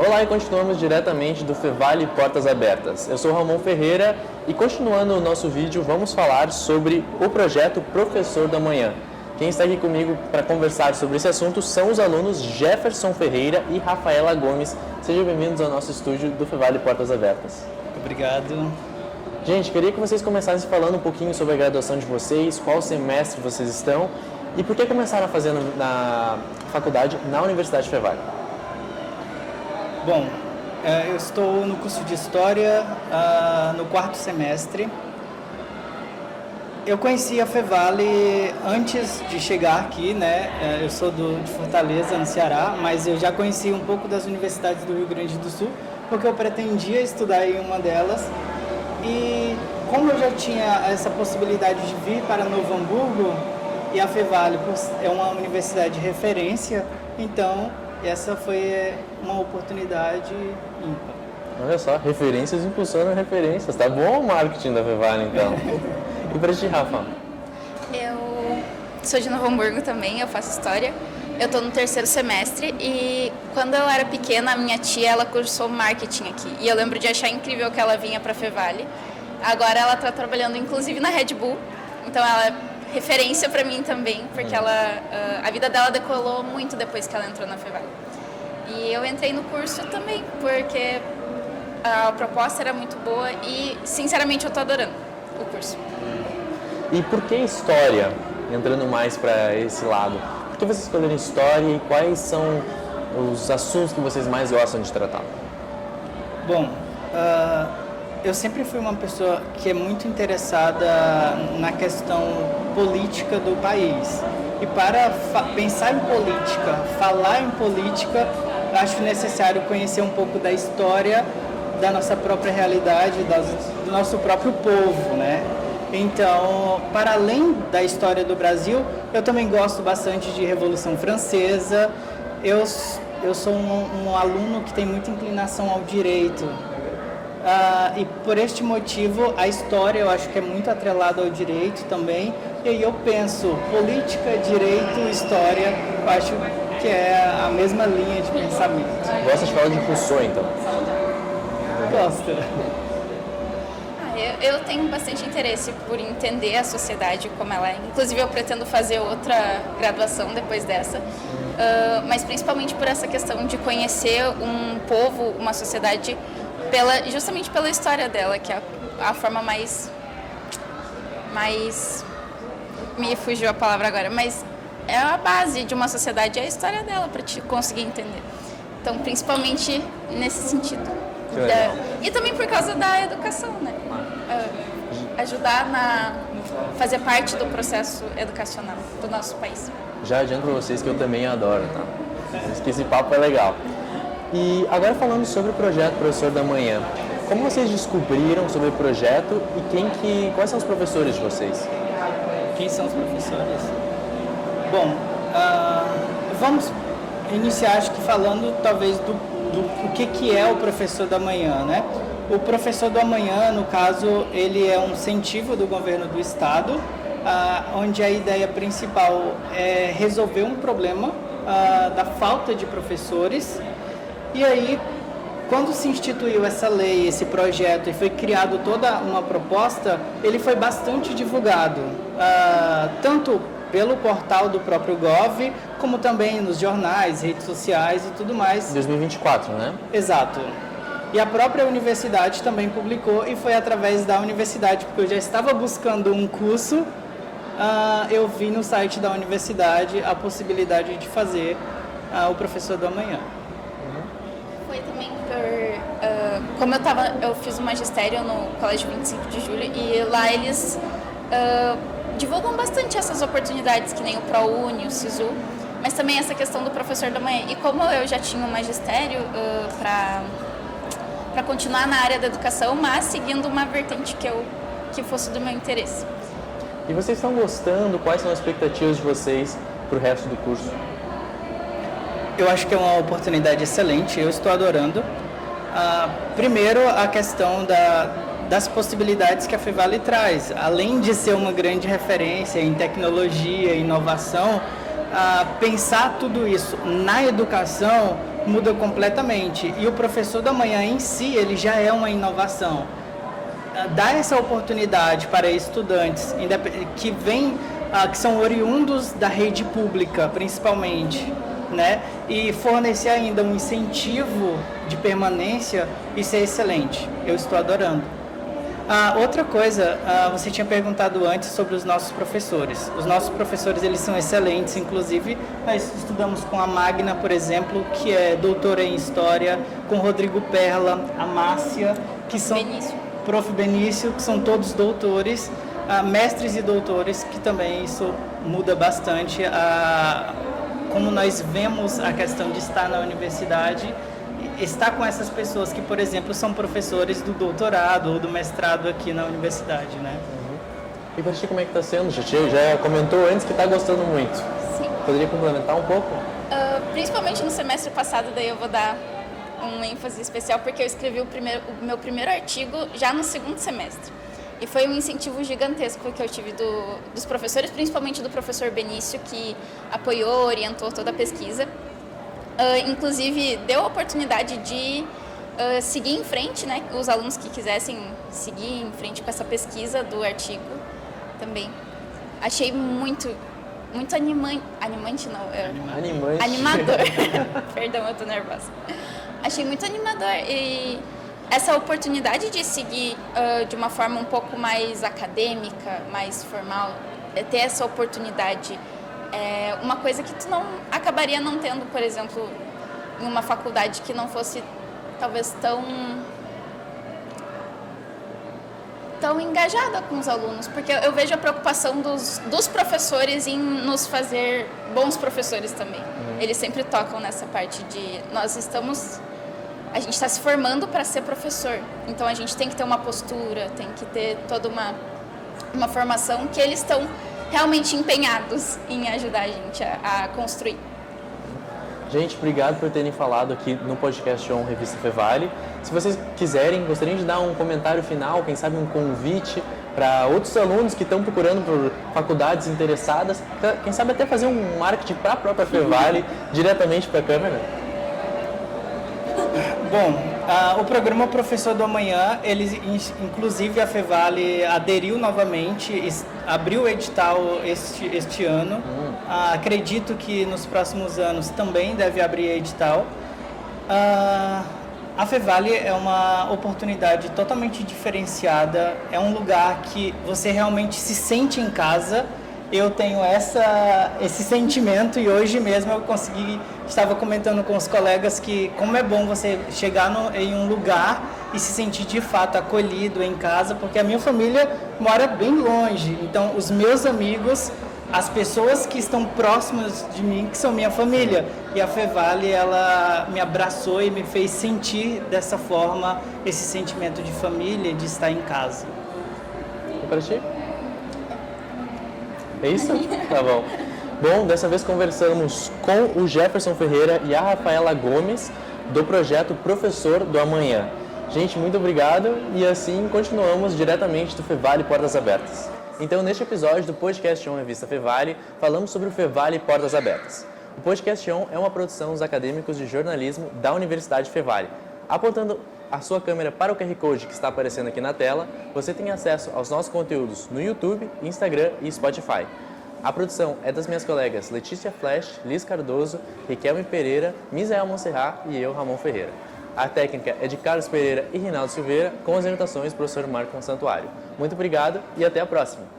Olá e continuamos diretamente do Fevale Portas Abertas. Eu sou Ramon Ferreira e continuando o nosso vídeo vamos falar sobre o projeto Professor da Manhã. Quem está aqui comigo para conversar sobre esse assunto são os alunos Jefferson Ferreira e Rafaela Gomes. Sejam bem-vindos ao nosso estúdio do Fevale Portas Abertas. Obrigado. Gente, queria que vocês começassem falando um pouquinho sobre a graduação de vocês, qual semestre vocês estão e por que começaram a fazer na faculdade na Universidade Fevale. Bom, eu estou no curso de História no 4º semestre. Eu conheci a Fevale antes de chegar aqui, né? Eu sou de Fortaleza, no Ceará, mas eu já conheci um pouco das universidades do Rio Grande do Sul, porque eu pretendia estudar em uma delas. E como eu já tinha essa possibilidade de vir para Novo Hamburgo, e a Fevale é uma universidade de referência, então essa foi uma oportunidade ímpar. Olha só, referências impulsionam referências. Tá bom o marketing da Fevale, então. E para ti, Rafa? Eu sou de Novo Hamburgo também, eu faço História. Eu estou no 3º semestre e quando eu era pequena, a minha tia, ela cursou marketing aqui. E eu lembro de achar incrível que ela vinha para a Fevale. Agora ela está trabalhando, inclusive, na Red Bull. Então ela é referência para mim também, porque a vida dela decolou muito depois que ela entrou na Fevale. E eu entrei no curso também, porque a proposta era muito boa e, sinceramente, eu estou adorando o curso. E por que História? Entrando mais para esse lado. Por que vocês escolheram História e quais são os assuntos que vocês mais gostam de tratar? Bom, eu sempre fui uma pessoa que é muito interessada na questão política do país. E para pensar em política, falar em política, acho necessário conhecer um pouco da história da nossa própria realidade, do nosso próprio povo, né? Então, para além da história do Brasil, eu também gosto bastante de Revolução Francesa. Eu sou um aluno que tem muita inclinação ao direito. E por este motivo, a história eu acho que é muito atrelada ao direito também. E aí eu penso, política, direito, história, eu acho que é a mesma linha de pensamento. Gosta de falar de Rousseau, então? Gosto. Eu tenho bastante interesse por entender a sociedade como ela é. Inclusive, eu pretendo fazer outra graduação depois dessa. Mas principalmente por essa questão de conhecer um povo, uma sociedade, justamente pela história dela, que é a forma mais... Me fugiu a palavra agora, mas é a base de uma sociedade, é a história dela, para te conseguir entender. Então, principalmente nesse sentido. E também por causa da educação, né? Ajudar fazer parte do processo educacional do nosso país. Já adianto para vocês que eu também adoro, tá? Acho que esse papo é legal. E agora falando sobre o projeto Professor da Manhã, como vocês descobriram sobre o projeto e quais são os professores de vocês? Quem são os professores? Bom, vamos iniciar, acho que falando talvez do que é o Professor da Manhã, né? O Professor da Manhã, no caso, ele é um incentivo do governo do estado, onde a ideia principal é resolver um problema da falta de professores. E aí, quando se instituiu essa lei, esse projeto e foi criado toda uma proposta, ele foi bastante divulgado, tanto pelo portal do próprio Gov, como também nos jornais, redes sociais e tudo mais. 2024, né? Exato. E a própria universidade também publicou, e foi através da universidade, porque eu já estava buscando um curso, eu vi no site da universidade a possibilidade de fazer o Professor do Amanhã. Foi também como eu fiz o magistério no Colégio 25 de Julho, e lá eles divulgam bastante essas oportunidades, que nem o ProUni, o SISU, mas também essa questão do Professor da Manhã. E como eu já tinha um magistério para continuar na área da educação, mas seguindo uma vertente que fosse do meu interesse. E vocês estão gostando? Quais são as expectativas de vocês para o resto do curso? Eu acho que é uma oportunidade excelente, eu estou adorando. Primeiro, a questão das possibilidades que a Fevale traz. Além de ser uma grande referência em tecnologia e inovação, pensar tudo isso na educação muda completamente. E o professor da manhã em si, ele já é uma inovação. Dá essa oportunidade para estudantes que são oriundos da rede pública, principalmente, né? E fornecer ainda um incentivo de permanência, isso é excelente. Eu estou adorando. Outra coisa, você tinha perguntado antes sobre os nossos professores. Os nossos professores, eles são excelentes, inclusive nós estudamos com a Magna, por exemplo, que é doutora em História, com o Rodrigo Perla, a Márcia, que são... Prof. Benício, que são todos doutores, mestres e doutores, que também isso muda bastante como nós vemos a questão de estar na universidade, estar com essas pessoas que, por exemplo, são professores do doutorado ou do mestrado aqui na universidade, né? E para ti, como é que está sendo? Já comentou antes que está gostando muito. Sim. Poderia complementar um pouco? Principalmente no semestre passado, daí eu vou dar um ênfase especial, porque eu escrevi o meu primeiro artigo já no segundo semestre. E foi um incentivo gigantesco que eu tive dos professores, principalmente do professor Benício, que apoiou, orientou toda a pesquisa. Inclusive, deu a oportunidade de seguir em frente, né? Os alunos que quisessem seguir em frente com essa pesquisa do artigo também. Achei muito animante não, animador. Perdão, eu tô nervosa. Achei muito animador e essa oportunidade de seguir de uma forma um pouco mais acadêmica, mais formal, ter essa oportunidade é uma coisa que tu não acabaria não tendo, por exemplo, em uma faculdade que não fosse talvez tão engajada com os alunos, porque eu vejo a preocupação dos professores em nos fazer bons professores também. Eles sempre tocam nessa parte de a gente está se formando para ser professor, então a gente tem que ter uma postura, tem que ter toda uma formação que eles estão realmente empenhados em ajudar a gente a construir. Gente, obrigado por terem falado aqui no podcast On Revista Fevale. Se vocês gostariam de dar um comentário final, quem sabe um convite para outros alunos que estão procurando por faculdades interessadas, quem sabe até fazer um marketing para a própria Fevale diretamente para a câmera. Bom, o programa Professor do Amanhã, inclusive a Fevale aderiu novamente, abriu o edital este ano. Acredito que nos próximos anos também deve abrir edital. A Fevale é uma oportunidade totalmente diferenciada, é um lugar que você realmente se sente em casa. Eu tenho esse sentimento e hoje mesmo estava comentando com os colegas que como é bom você chegar em um lugar e se sentir de fato acolhido em casa, porque a minha família mora bem longe, então os meus amigos, as pessoas que estão próximas de mim, que são minha família, e a Fevale, ela me abraçou e me fez sentir dessa forma esse sentimento de família, de estar em casa. E para ti? É isso? Tá bom. Bom, dessa vez conversamos com o Jefferson Ferreira e a Rafaela Gomes, do projeto Professor do Amanhã. Gente, muito obrigado e assim continuamos diretamente do Fevale Portas Abertas. Então, neste episódio do Podcast On Revista Fevale, falamos sobre o Fevale Portas Abertas. O Podcast On é uma produção dos acadêmicos de jornalismo da Universidade Fevale. Apontando a sua câmera para o QR Code que está aparecendo aqui na tela, você tem acesso aos nossos conteúdos no YouTube, Instagram e Spotify. A produção é das minhas colegas Letícia Flash, Liz Cardoso, Riquelme Pereira, Misael Monserrat e eu, Ramon Ferreira. A técnica é de Carlos Pereira e Rinaldo Silveira, com as orientações do professor Marco Santuário. Muito obrigado e até a próxima!